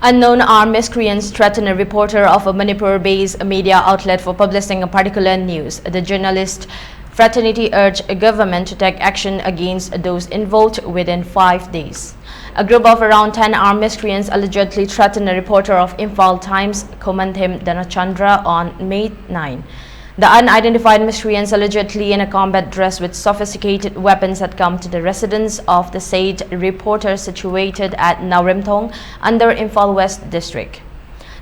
Unknown armed miscreants threatened a reporter of a Manipur-based media outlet for publishing a particular news. The journalist fraternity urged a government to take action against those involved within 5 days. A group of around 10 armed miscreants allegedly threatened a reporter of Imphal Times, Komanthim Dhanachandra, on May 9. The unidentified miscreants, allegedly in a combat dress with sophisticated weapons, had come to the residence of the said reporter situated at Naurimthong under Imphal West District.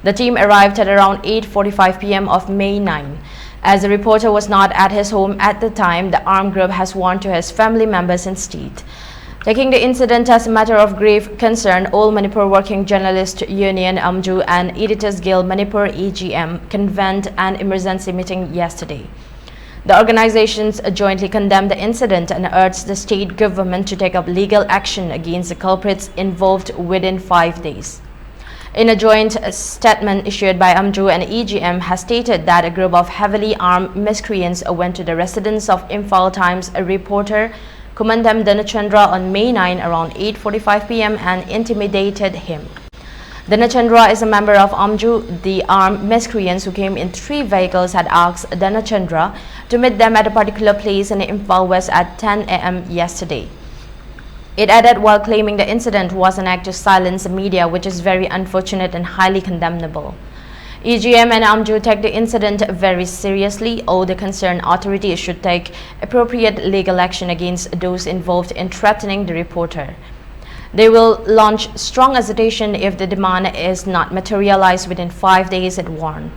The team arrived at around 8:45 p.m. of May 9. As the reporter was not at his home at the time, the armed group has warned to his family members instead. Taking the incident as a matter of grave concern, all Manipur Working Journalist Union AMJU and Editors Guild Manipur EGM convened an emergency meeting yesterday. The organizations jointly condemned the incident and urged the state government to take up legal action against the culprits involved within 5 days. In a joint statement issued by AMJU and EGM has stated that a group of heavily armed miscreants went to the residence of Imphal Times reporter Komanthim Dhanachandra on May 9 around 8:45 p.m. and intimidated him. Dhanachandra is a member of AMJU. The armed miscreants, who came in 3 vehicles, had asked Dhanachandra to meet them at a particular place in Imphal West at 10 a.m. yesterday. It added, while claiming the incident was an act to silence the media, which is very unfortunate and highly condemnable. EGM and AMJU take the incident very seriously. All the concerned authorities should take appropriate legal action against those involved in threatening the reporter. They will launch strong agitation if the demand is not materialized within 5 days, it warned.